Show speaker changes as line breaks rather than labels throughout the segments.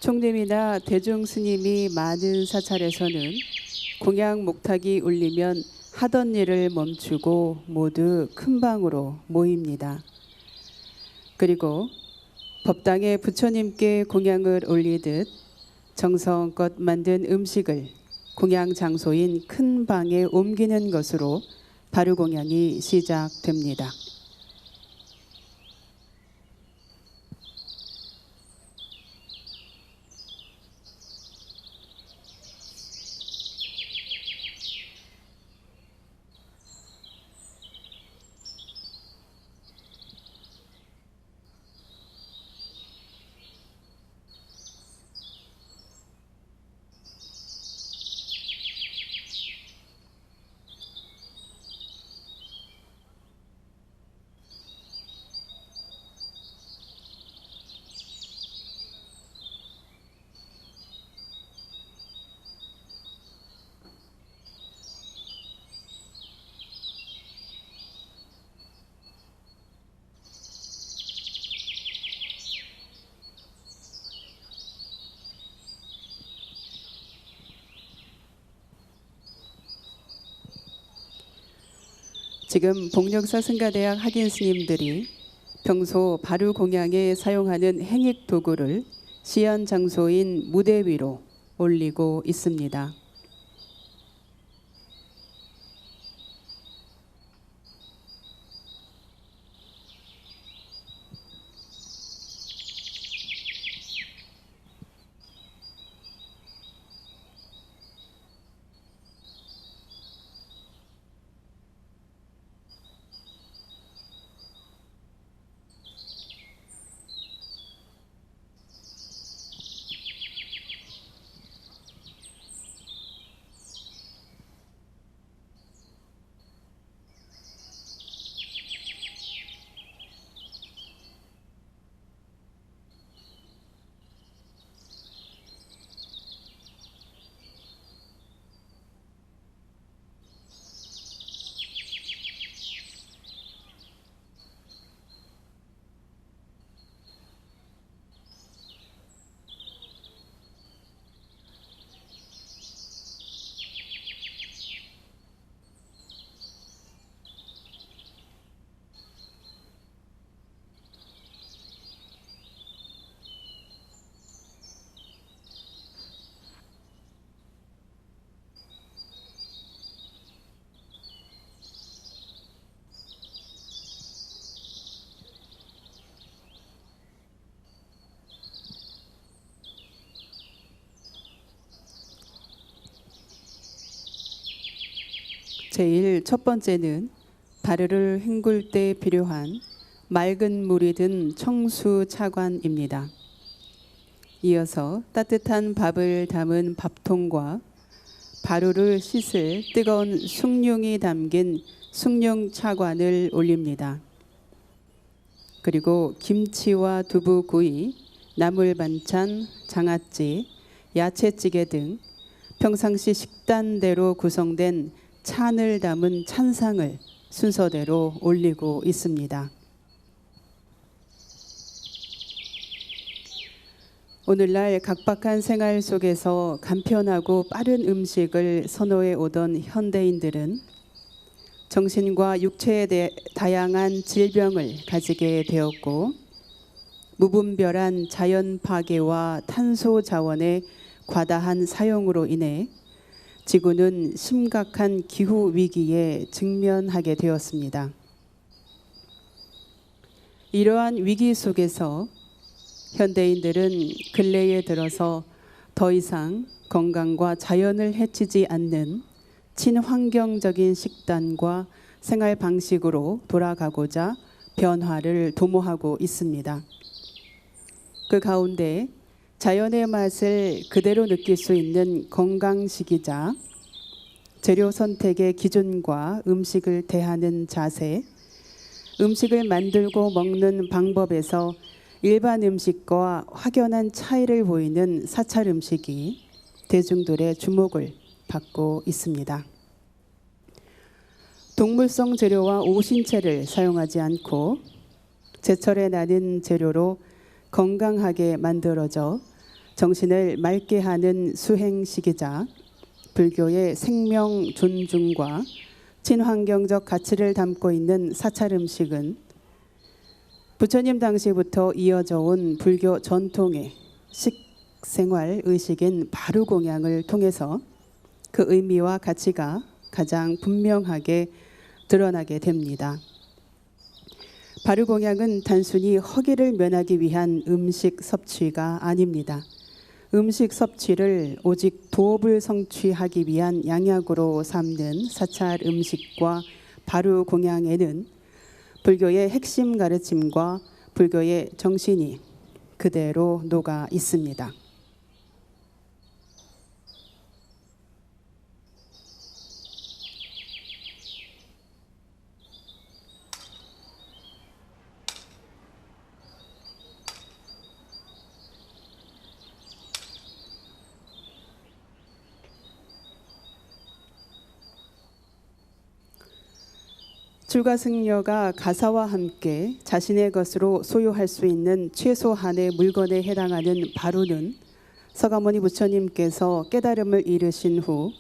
총님이나 대중 스님이 많은 사찰에서는 공양 목탁이 울리면 하던 일을 멈추고 모두 큰 방으로 모입니다. 그리고 법당에 부처님께 공양을 올리듯 정성껏 만든 음식을 공양 장소인 큰 방에 옮기는 것으로 바루공양이 시작됩니다. 지금 복력사승가대학 학인 스님들이 평소 바루공양에 사용하는 행익 도구를 시연 장소인 무대 위로 올리고 있습니다. 제일 첫 번째는 바르를 헹굴 때 필요한 맑은 물이 든 청수 차관입니다. 이어서 따뜻한 밥을 담은 밥통과 바루를 씻을 뜨거운 숭늉이 담긴 숭늉 차관을 올립니다. 그리고 김치와 두부구이, 나물 반찬, 장아찌, 야채찌개 등 평상시 식단대로 구성된 찬을 담은 찬상을 순서대로 올리고 있습니다. 오늘날 각박한 생활 속에서 간편하고 빠른 음식을 선호해 오던 현대인들은 정신과 육체에 다양한 질병을 가지게 되었고, 무분별한 자연 파괴와 탄소 자원의 과다한 사용으로 인해 지구는 심각한 기후 위기에 직면하게 되었습니다. 이러한 위기 속에서 현대인들은 근래에 들어서 더 이상 건강과 자연을 해치지 않는 친환경적인 식단과 생활 방식으로 돌아가고자 변화를 도모하고 있습니다. 그 가운데 자연의 맛을 그대로 느낄 수 있는 건강식이자 재료 선택의 기준과 음식을 대하는 자세, 음식을 만들고 먹는 방법에서 일반 음식과 확연한 차이를 보이는 사찰 음식이 대중들의 주목을 받고 있습니다. 동물성 재료와 오신채를 사용하지 않고 제철에 나는 재료로 건강하게 만들어져 정신을 맑게 하는 수행식이자 불교의 생명 존중과 친환경적 가치를 담고 있는 사찰 음식은 부처님 당시부터 이어져 온 불교 전통의 식생활 의식인 바루공양을 통해서 그 의미와 가치가 가장 분명하게 드러나게 됩니다. 바루공양은 단순히 허기를 면하기 위한 음식 섭취가 아닙니다. 음식 섭취를 오직 도업을 성취하기 위한 양약으로 삼는 사찰 음식과 바루공양에는 불교의 핵심 가르침과 불교의 정신이 그대로 녹아 있습니다. 출가승려가 가사와 함께 자신의 것으로 소유할 수 있는 최소한의 물건에 해당하는 바루는 서가모니 부처님께서 깨달음을 이르신 후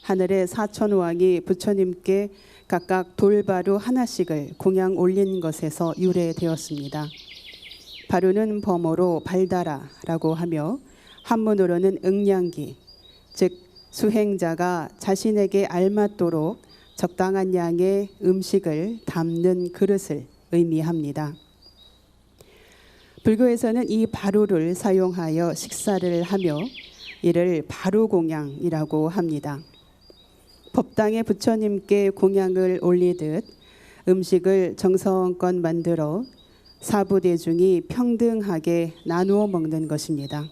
하늘의 사천왕이 부처님께 각각 돌바루 하나씩을 공양 올린 것에서 유래되었습니다. 바루는 범어로 발다라라고 하며 한문으로는 응량기, 즉 수행자가 자신에게 알맞도록 적당한 양의 음식을 담는 그릇을 의미합니다. 불교에서는 이 바루를 사용하여 식사를 하며 이를 바루공양이라고 합니다. 법당에 부처님께 공양을 올리듯 음식을 정성껏 만들어 사부대중이 평등하게 나누어 먹는 것입니다.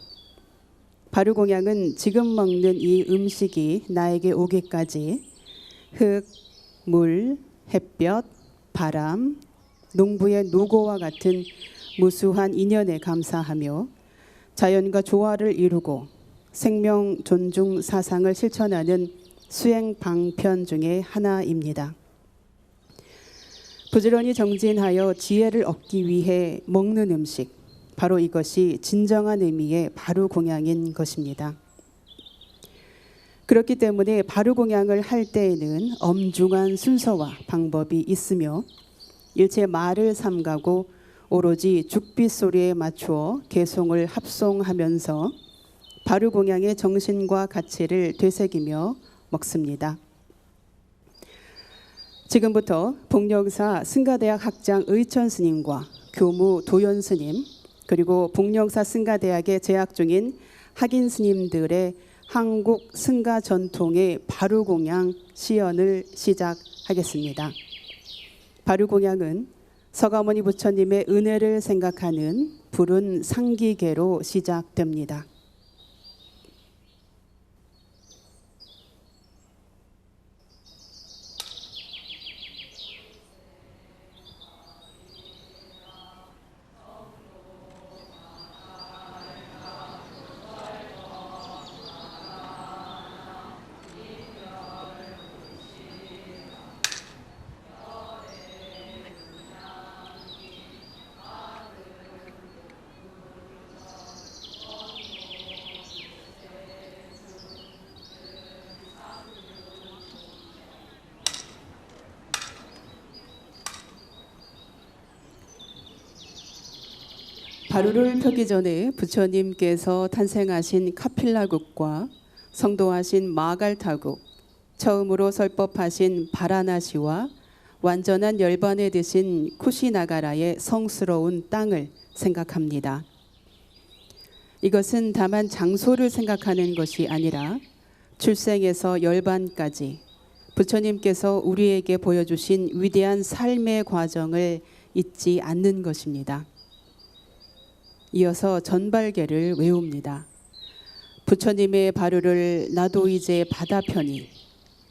바루공양은 지금 먹는 이 음식이 나에게 오기까지 흙, 물, 햇볕, 바람, 농부의 노고와 같은 무수한 인연에 감사하며 자연과 조화를 이루고 생명 존중 사상을 실천하는 수행 방편 중에 하나입니다. 부지런히 정진하여 지혜를 얻기 위해 먹는 음식, 바로 이것이 진정한 의미의 바루공양인 것입니다. 그렇기 때문에 바루공양을 할 때에는 엄중한 순서와 방법이 있으며 일체 말을 삼가고 오로지 죽빛 소리에 맞추어 개송을 합송하면서 바루공양의 정신과 가치를 되새기며 먹습니다. 지금부터 복령사 승가대학 학장 의천 스님과 교무 도연 스님 그리고 복령사 승가대학에 재학 중인 학인 스님들의 한국 승가 전통의 바루공양 시연을 시작하겠습니다. 바루공양은 서가모니 부처님의 은혜를 생각하는 푸른 상기계로 시작됩니다. 바루를 펴기 전에 부처님께서 탄생하신 카필라국과 성도하신 마갈타국, 처음으로 설법하신 바라나시와 완전한 열반에 드신 쿠시나가라의 성스러운 땅을 생각합니다. 이것은 다만 장소를 생각하는 것이 아니라 출생에서 열반까지 부처님께서 우리에게 보여주신 위대한 삶의 과정을 잊지 않는 것입니다. 이어서 전발계를 외웁니다. 부처님의 바루를 나도 이제 받아펴니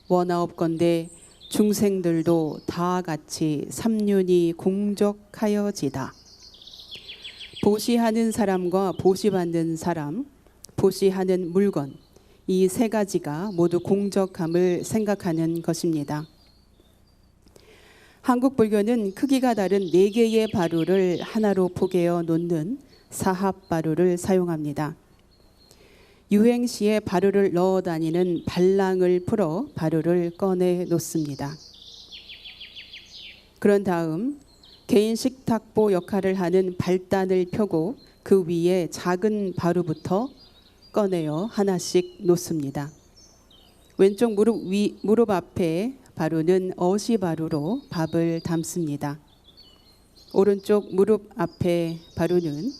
원하옵건대 중생들도 다 같이 삼륜이 공적하여지다. 보시하는 사람과 보시받는 사람, 보시하는 물건, 이 세 가지가 모두 공적함을 생각하는 것입니다. 한국 불교는 크기가 다른 4개의 바루를 하나로 포개어 놓는 사합바루를 사용합니다. 유행시에 바루를 넣어 다니는 발랑을 풀어 바루를 꺼내 놓습니다. 그런 다음 개인 식탁보 역할을 하는 발단을 펴고 그 위에 작은 바루부터 꺼내어 하나씩 놓습니다. 왼쪽 무릎 앞에 바루는 어시바루로 밥을 담습니다. 오른쪽 무릎 앞에 바루는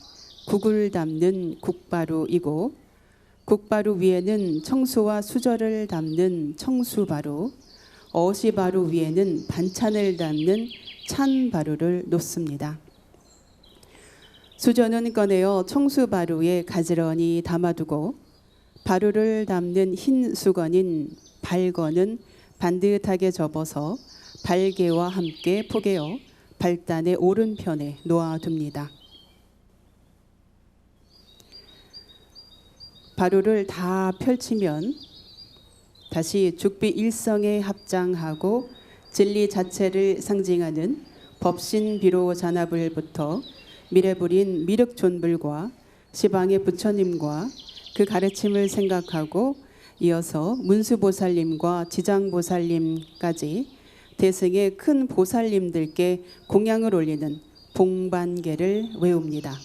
국을 담는 국바루이고 국바루 위에는 청수와 수저를 담는 청수바루, 어시바루 위에는 반찬을 담는 찬바루를 놓습니다. 수저는 꺼내어 청수바루에 가지런히 담아두고 바루를 담는 흰 수건인 발건은 반듯하게 접어서 발개와 함께 포개어 발단의 오른편에 놓아둡니다. 바루를 다 펼치면 다시 죽비 일성에 합장하고 진리 자체를 상징하는 법신비로 잔압을부터 미래불인 미륵존불과 시방의 부처님과 그 가르침을 생각하고 이어서 문수보살님과 지장보살님까지 대승의 큰 보살님들께 공양을 올리는 봉반계를 외웁니다.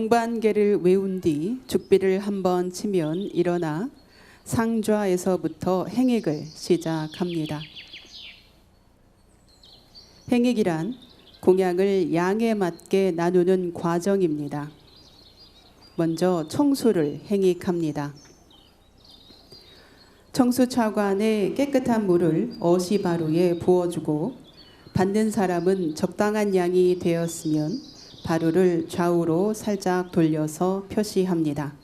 봉반계를 외운 뒤 죽비를 한번 치면 일어나 상좌에서부터 행익을 시작합니다. 행익이란 공양을 양에 맞게 나누는 과정입니다. 먼저 청수를 행익합니다. 청수차관에 깨끗한 물을 어시바루에 부어주고 받는 사람은 적당한 양이 되었으면 바루를 좌우로 살짝 돌려서 표시합니다.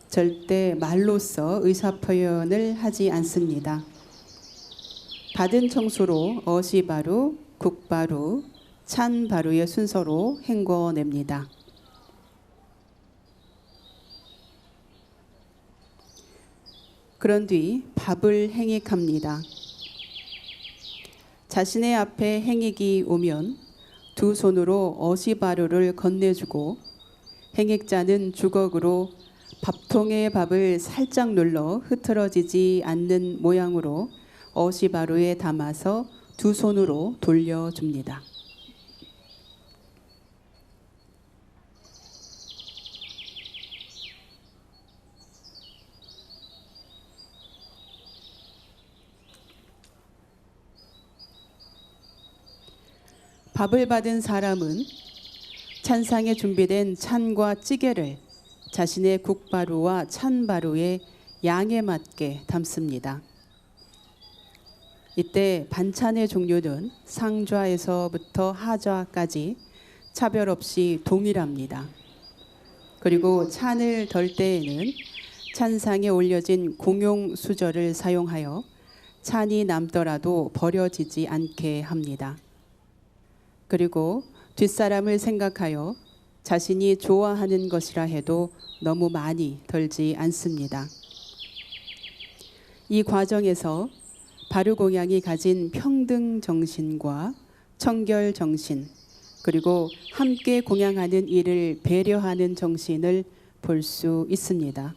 절대 말로써 의사표현을 하지 않습니다. 받은 청수로 어시바루, 국바루, 찬바루의 순서로 헹궈냅니다. 그런 뒤 밥을 행익합니다. 자신의 앞에 행익이 오면 두 손으로 어시바루를 건네주고 행익자는 주걱으로 밥통에 밥을 살짝 눌러 흐트러지지 않는 모양으로 어시바루에 담아서 두 손으로 돌려줍니다. 밥을 받은 사람은 찬상에 준비된 찬과 찌개를 자신의 국바루와 찬바루의 양에 맞게 담습니다. 이때 반찬의 종류는 상좌에서부터 하좌까지 차별 없이 동일합니다. 그리고 찬을 덜 때에는 찬상에 올려진 공용 수저를 사용하여 찬이 남더라도 버려지지 않게 합니다. 그리고 뒷사람을 생각하여 자신이 좋아하는 것이라 해도 너무 많이 덜지 않습니다. 이 과정에서 바루공양이 가진 평등 정신과 청결 정신, 그리고 함께 공양하는 이를 배려하는 정신을 볼 수 있습니다.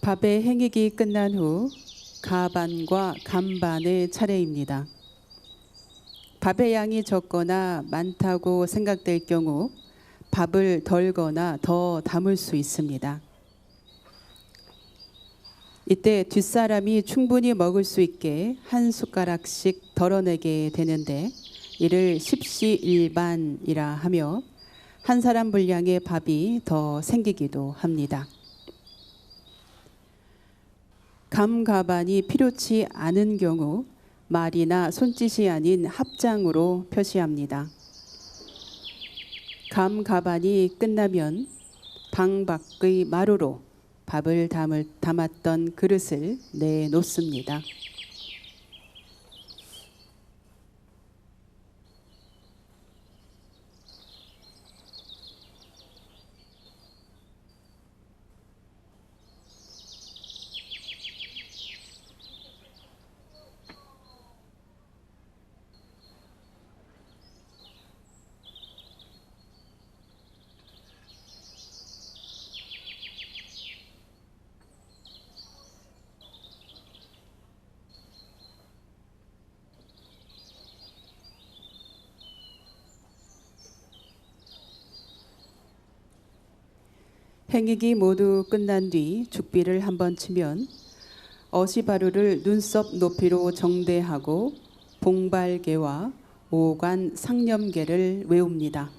밥의 행익이 끝난 후 가반과 간반의 차례입니다. 밥의 양이 적거나 많다고 생각될 경우 밥을 덜거나 더 담을 수 있습니다. 이때 뒷사람이 충분히 먹을 수 있게 한 숟가락씩 덜어내게 되는데 이를 십시일반이라 하며 한 사람 분량의 밥이 더 생기기도 합니다. 감가반이 필요치 않은 경우 말이나 손짓이 아닌 합장으로 표시합니다. 감가반이 끝나면 방 밖의 마루로 밥을 담았던 그릇을 내놓습니다. 행익이 모두 끝난 뒤 죽비를 한번 치면 어시바루를 눈썹 높이로 정대하고 봉발개와 오관 상념개를 외웁니다.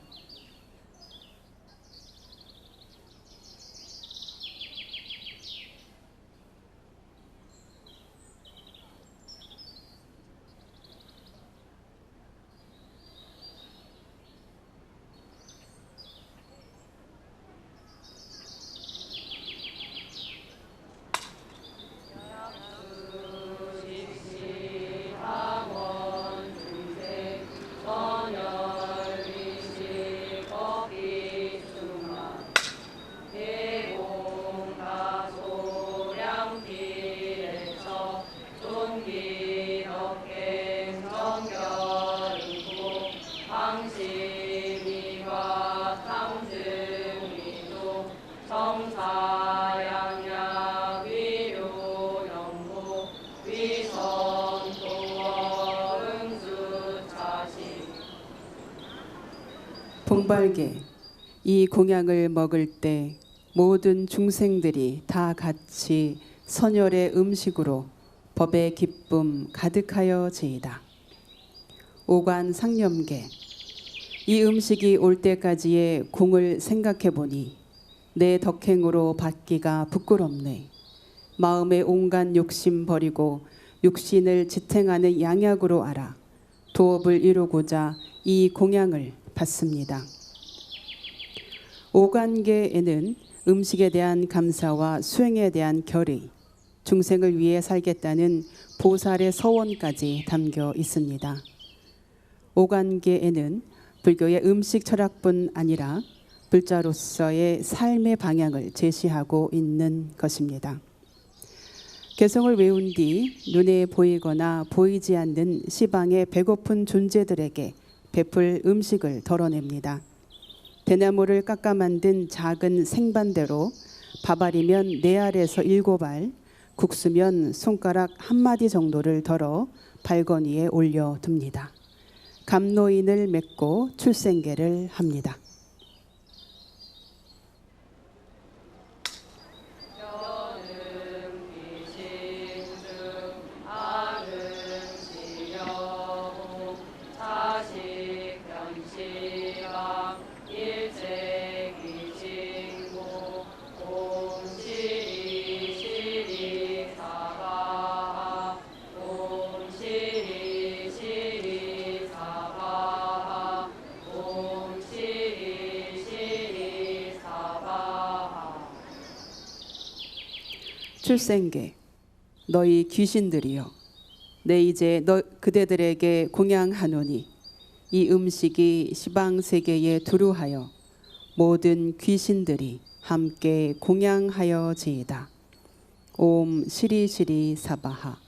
봉발개, 이 공양을 먹을 때 모든 중생들이 다 같이 선열의 음식으로 법의 기쁨 가득하여지이다. 오관 상념개, 이 음식이 올 때까지의 공을 생각해 보니 내 덕행으로 받기가 부끄럽네. 마음의 온갖 욕심 버리고 육신을 지탱하는 양약으로 알아 도업을 이루고자 이 공양을 받습니다. 오관계에는 음식에 대한 감사와 수행에 대한 결의, 중생을 위해 살겠다는 보살의 서원까지 담겨 있습니다. 오관계에는 불교의 음식 철학뿐 아니라 불자로서의 삶의 방향을 제시하고 있는 것입니다. 개성을 외운 뒤 눈에 보이거나 보이지 않는 시방의 배고픈 존재들에게 베풀 음식을 덜어냅니다. 대나무를 깎아 만든 작은 생반대로 밥알이면 4알에서 7알, 국수면 손가락 한 마디 정도를 덜어 발건위에 올려둡니다. 감노인을 맺고 출생계를 합니다. 출생계, 너희 귀신들이여, 내 이제 그대들에게 공양하노니 이 음식이 시방세계에 두루하여 모든 귀신들이 함께 공양하여지이다. 옴 시리시리 사바하.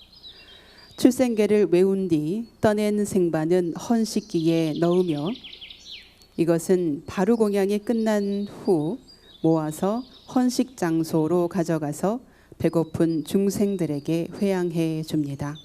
출생계를 외운 뒤 떠낸 생반은 헌식기에 넣으며 이것은 바루공양이 끝난 후 모아서 헌식 장소로 가져가서 배고픈 중생들에게 회양해 줍니다.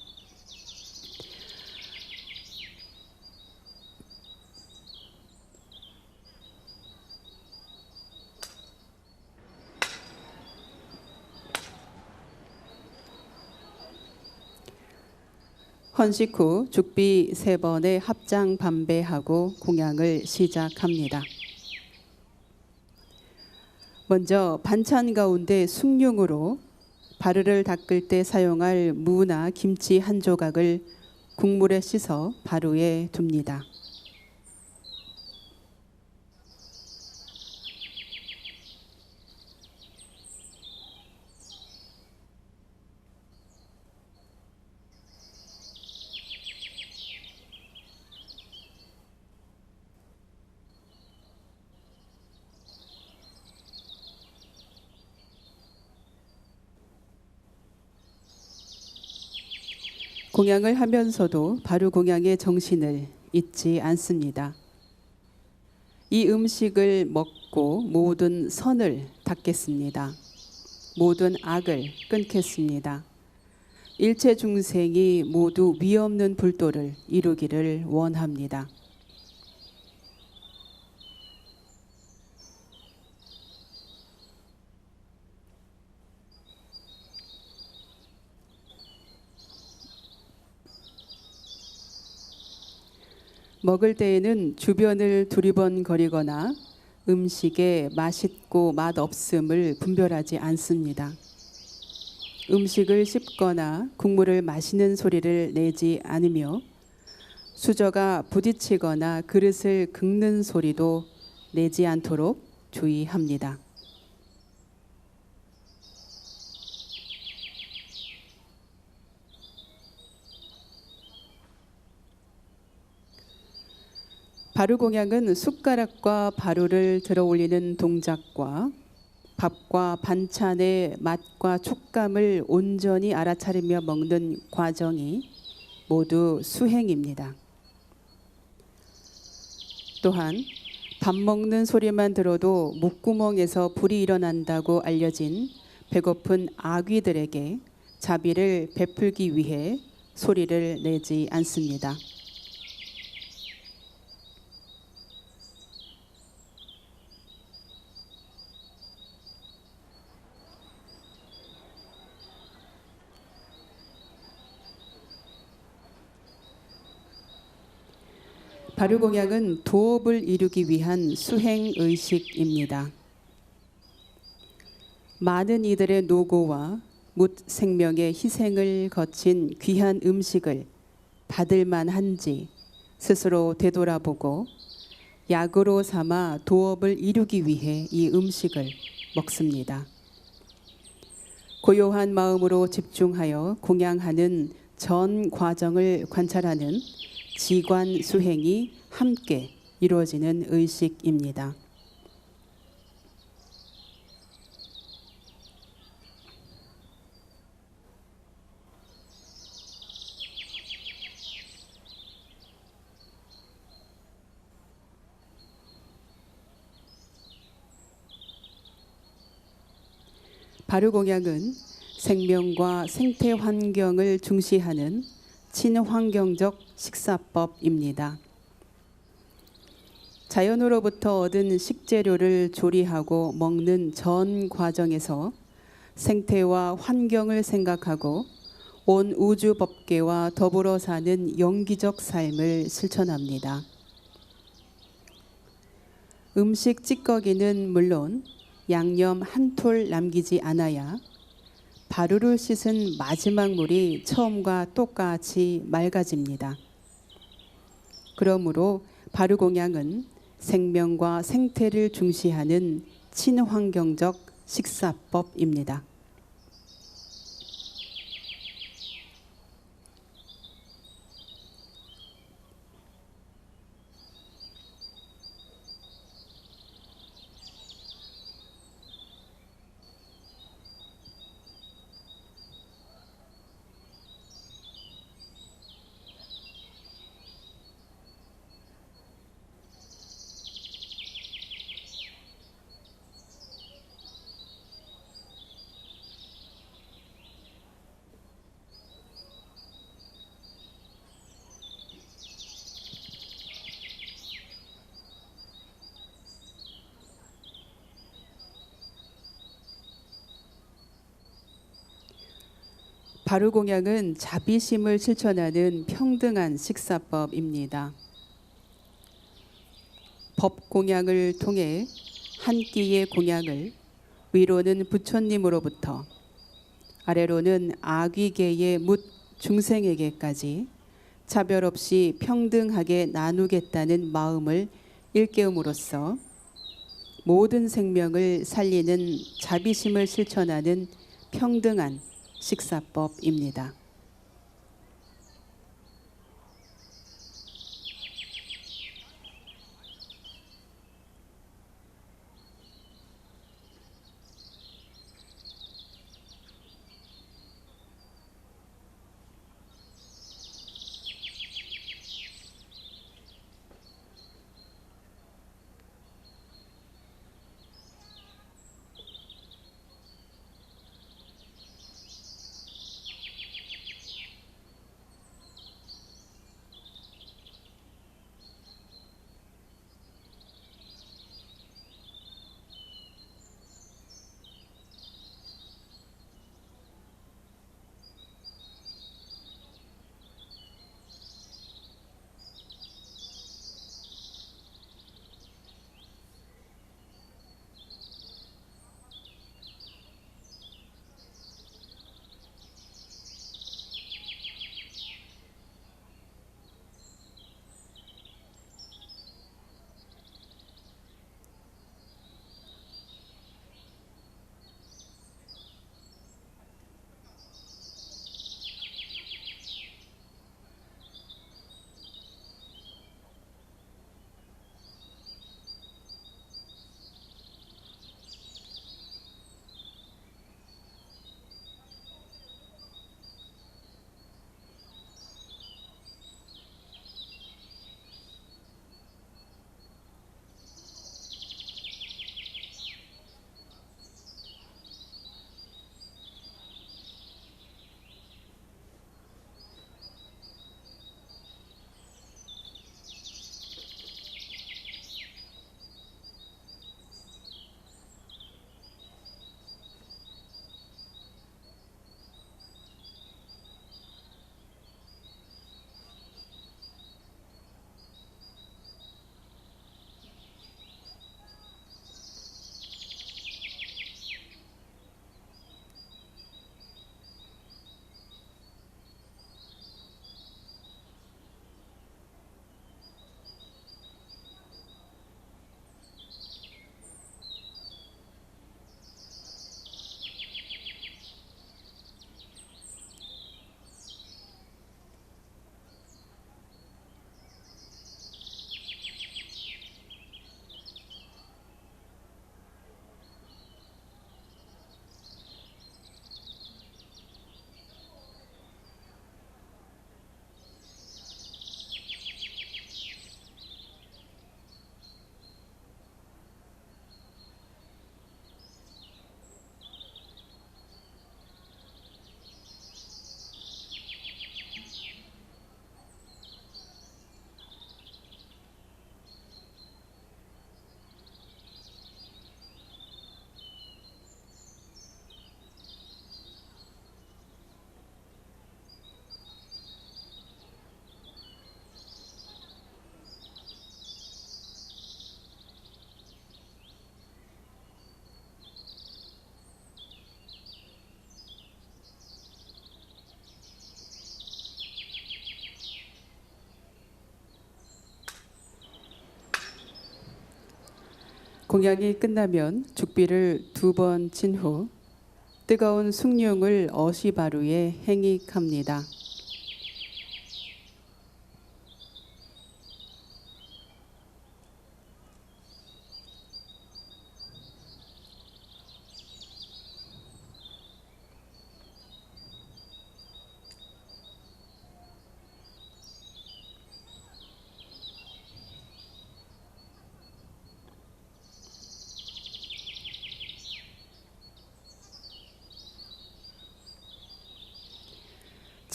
헌식 후 죽비 3번의 합장 반배하고 공양을 시작합니다. 먼저 반찬 가운데 숭늉으로 바루를 닦을 때 사용할 무나 김치 한 조각을 국물에 씻어 바루에 둡니다. 공양을 하면서도 바루 공양의 정신을 잊지 않습니다. 이 음식을 먹고 모든 선을 닦겠습니다. 모든 악을 끊겠습니다. 일체 중생이 모두 위 없는 불도를 이루기를 원합니다. 먹을 때에는 주변을 두리번거리거나 음식에 맛있고 맛없음을 분별하지 않습니다. 음식을 씹거나 국물을 마시는 소리를 내지 않으며 수저가 부딪히거나 그릇을 긁는 소리도 내지 않도록 주의합니다. 바루 공양은 숟가락과 바루를 들어 올리는 동작과 밥과 반찬의 맛과 촉감을 온전히 알아차리며 먹는 과정이 모두 수행입니다. 또한 밥 먹는 소리만 들어도 목구멍에서 불이 일어난다고 알려진 배고픈 아귀들에게 자비를 베풀기 위해 소리를 내지 않습니다. 바루 공양은 도업을 이루기 위한 수행 의식입니다. 많은 이들의 노고와 묻 생명의 희생을 거친 귀한 음식을 받을 만한지 스스로 되돌아보고 약으로 삼아 도업을 이루기 위해 이 음식을 먹습니다. 고요한 마음으로 집중하여 공양하는 전 과정을 관찰하는 지관 수행이 함께 이루어지는 의식입니다. 바루 공양은 생명과 생태 환경을 중시하는 친환경적 식사법입니다. 자연으로부터 얻은 식재료를 조리하고 먹는 전 과정에서 생태와 환경을 생각하고 온 우주 법계와 더불어 사는 영기적 삶을 실천합니다. 음식 찌꺼기는 물론 양념 한 톨 남기지 않아야 바루를 씻은 마지막 물이 처음과 똑같이 맑아집니다. 그러므로 바루 공양은 생명과 생태를 중시하는 친환경적 식사법입니다. 바루공양은 자비심을 실천하는 평등한 식사법입니다. 법공양을 통해 한 끼의 공양을 위로는 부처님으로부터 아래로는 아귀계의 묻 중생에게까지 차별 없이 평등하게 나누겠다는 마음을 일깨움으로써 모든 생명을 살리는 자비심을 실천하는 평등한 식사법입니다. 공양이 끝나면 죽비를 2번 친 후 뜨거운 숭늉을 어시바루에 행익합니다.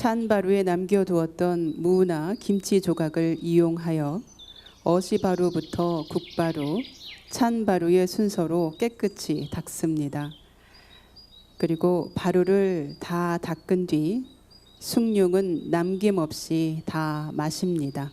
찬바루에 남겨두었던 무나 김치 조각을 이용하여 어시바루부터 국바루, 찬바루의 순서로 깨끗이 닦습니다. 그리고 바루를 다 닦은 뒤 숭늉은 남김없이 다 마십니다.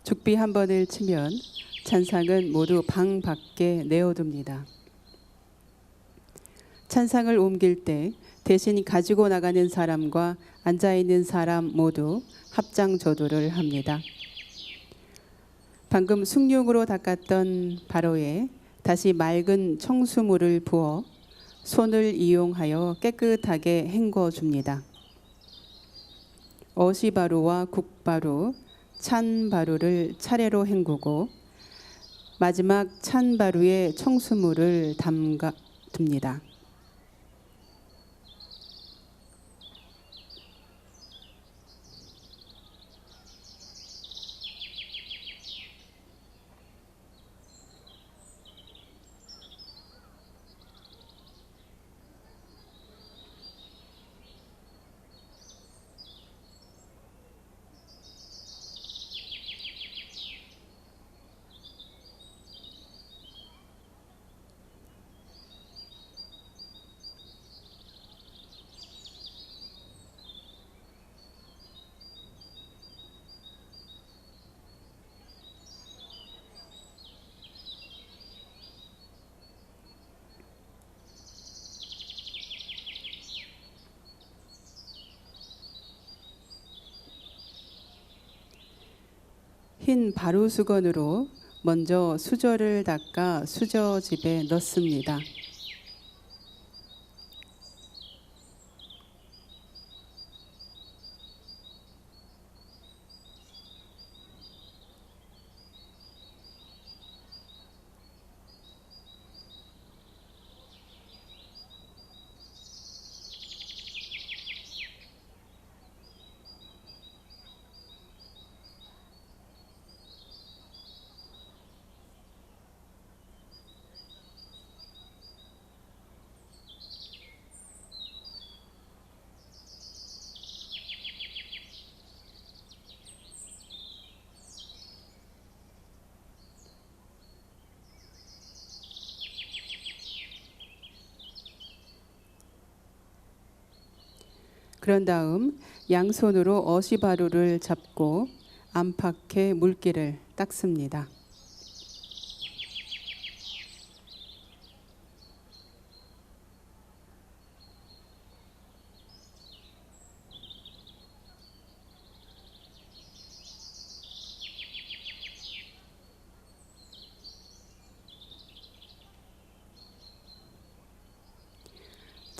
죽비 한 번을 치면 찬상은 모두 방 밖에 내어둡니다. 찬상을 옮길 때 대신 가지고 나가는 사람과 앉아있는 사람 모두 합장조도를 합니다. 방금 숭늉으로 닦았던 바로에 다시 맑은 청수물을 부어 손을 이용하여 깨끗하게 헹궈줍니다. 어시바루와 국바루, 찬바루를 차례로 헹구고 마지막 찬바루에 청수물을 담가 둡니다. 흰 바루 수건으로 먼저 수저를 닦아 수저집에 넣습니다. 그런 다음 양손으로 어시바루를 잡고 안팎의 물기를 닦습니다.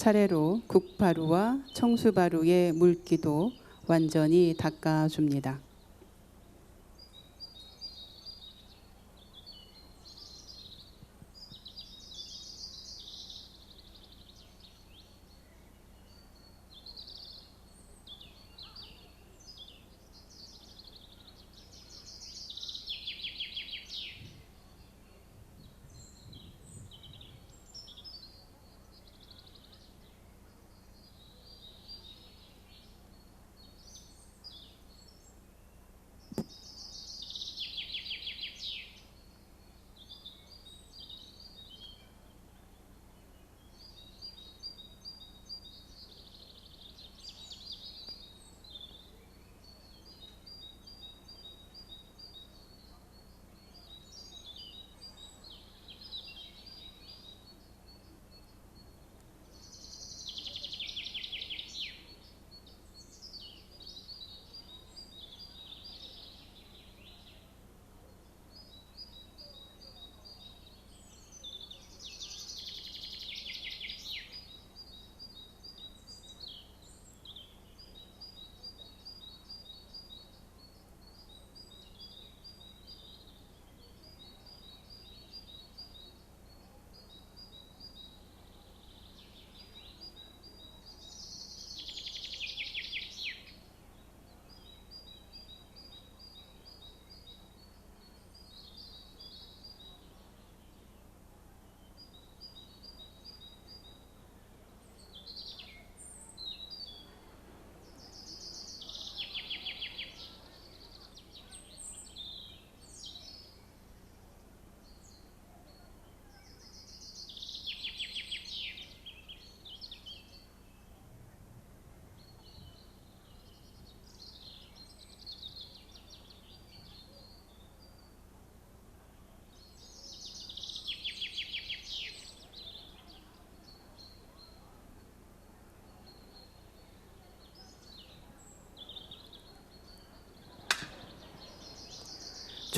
차례로 국바루와 청수바루의 물기도 완전히 닦아줍니다.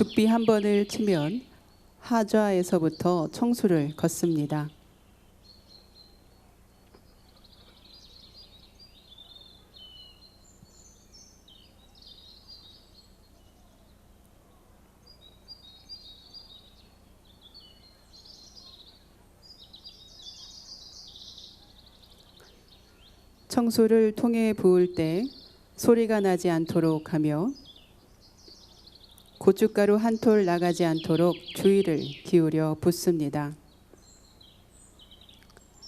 죽비 한 번을 치면 하좌에서부터 청수를 걷습니다. 청수를 통에 부을 때 소리가 나지 않도록 하며 고춧가루 한 톨 나가지 않도록 주의를 기울여 붓습니다.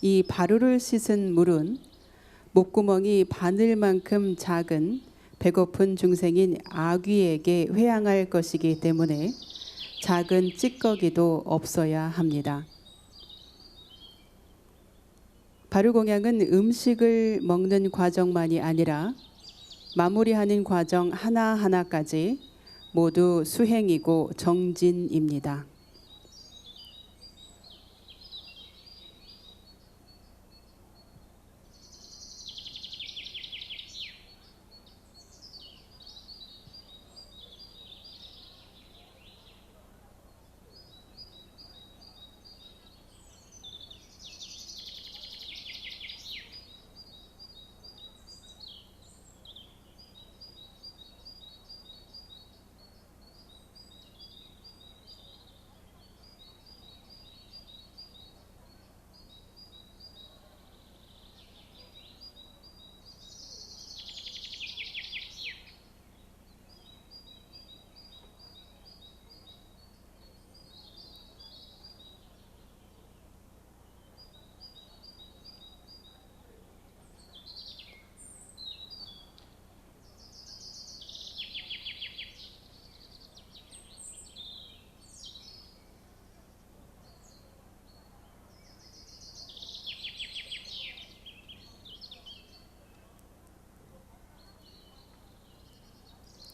이 바루를 씻은 물은 목구멍이 바늘만큼 작은 배고픈 중생인 아귀에게 회항할 것이기 때문에 작은 찌꺼기도 없어야 합니다. 바루공양은 음식을 먹는 과정만이 아니라 마무리하는 과정 하나하나까지 모두 수행이고 정진입니다.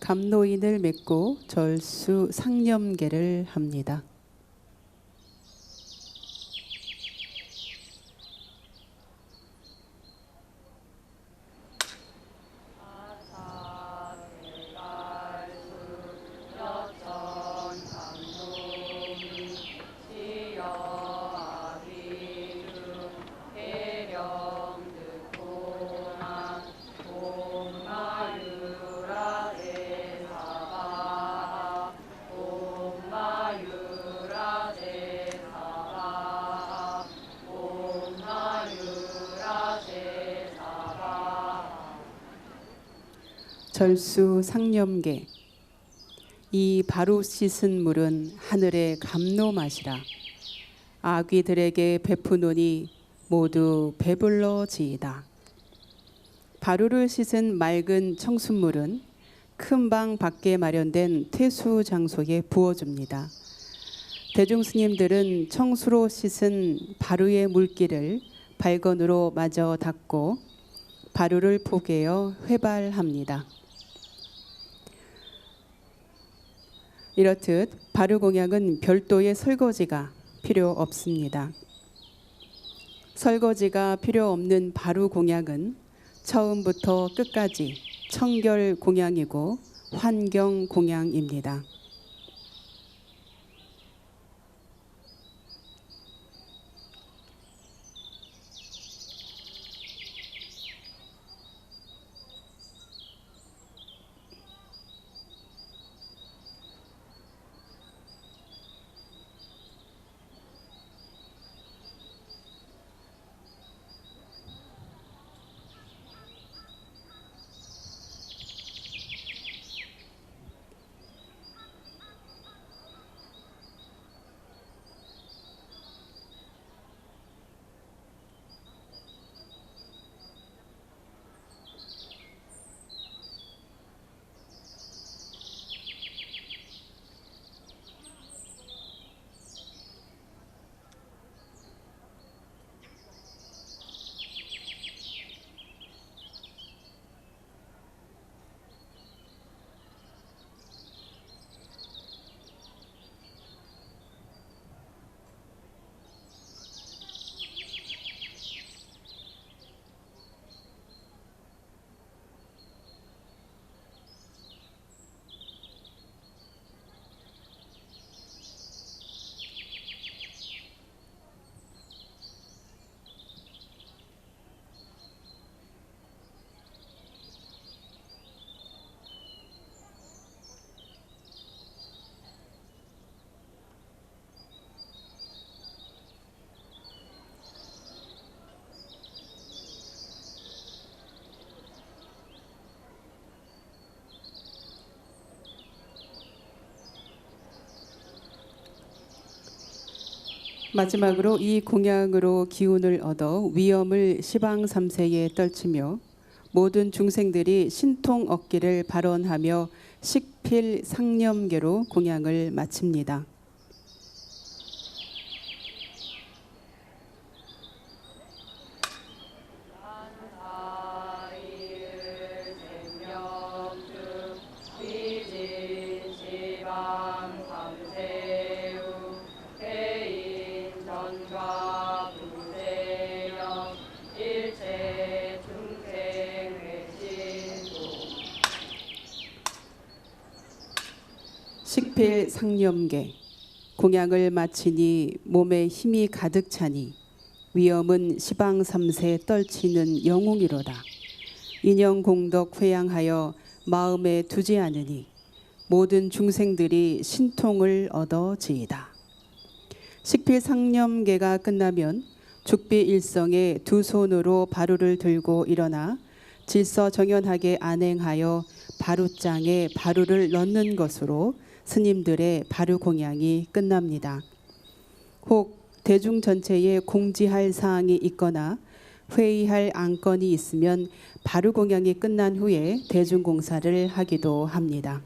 감노인을 맺고 절수 상념계를 합니다. 절수 상념계. 이 바로 씻은 물은 하늘의 감노 맛이라. 아귀들에게 베푸노니 모두 배불러지이다. 바루를 씻은 맑은 청순물은 큰 방 밖에 마련된 퇴수 장소에 부어줍니다. 대중스님들은 청수로 씻은 바루의 물기를 발건으로 마저 닦고 바루를 포개어 회발합니다. 이렇듯 바루공양은 별도의 설거지가 필요 없습니다. 설거지가 필요 없는 바루공양은 처음부터 끝까지 청결공양이고 환경공양입니다. 마지막으로 이 공양으로 기운을 얻어 위엄을 시방3세에 떨치며 모든 중생들이 신통 얻기를 발언하며 식필상념계로 공양을 마칩니다. 식필상념계. 공양을 마치니 몸에 힘이 가득 차니 위엄은 시방3세 떨치는 영웅이로다. 인연공덕 회양하여 마음에 두지 않으니 모든 중생들이 신통을 얻어지이다. 식필상념계가 끝나면 죽비일성에 두 손으로 바루를 들고 일어나 질서정연하게 안행하여 바루장에 바루를 넣는 것으로 스님들의 바루공양이 끝납니다. 혹 대중 전체에 공지할 사항이 있거나 회의할 안건이 있으면 바루공양이 끝난 후에 대중공사를 하기도 합니다.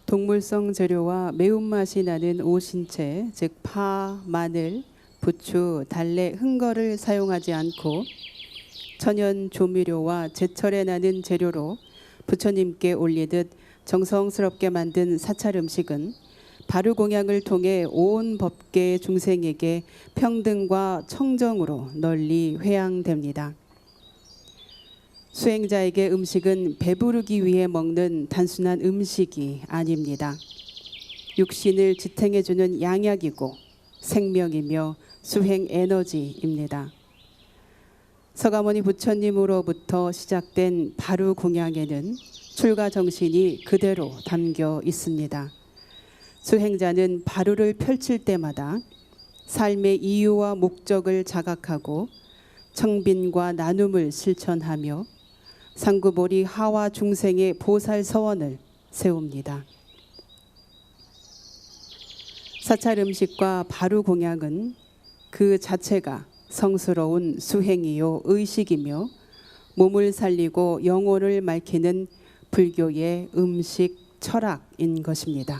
동물성 재료와 매운맛이 나는 오신채, 즉 파, 마늘, 부추, 달래, 흥거를 사용하지 않고 천연 조미료와 제철에 나는 재료로 부처님께 올리듯 정성스럽게 만든 사찰 음식은 바루 공양을 통해 온 법계 중생에게 평등과 청정으로 널리 회양됩니다. 수행자에게 음식은 배부르기 위해 먹는 단순한 음식이 아닙니다. 육신을 지탱해주는 양약이고 생명이며 수행 에너지입니다. 서가모니 부처님으로부터 시작된 바루 공양에는 출가 정신이 그대로 담겨 있습니다. 수행자는 바루를 펼칠 때마다 삶의 이유와 목적을 자각하고 청빈과 나눔을 실천하며 상구보리 하와 중생의 보살 서원을 세웁니다. 사찰 음식과 바루 공양은 그 자체가 성스러운 수행이요 의식이며 몸을 살리고 영혼을 맑히는 불교의 음식 철학인 것입니다.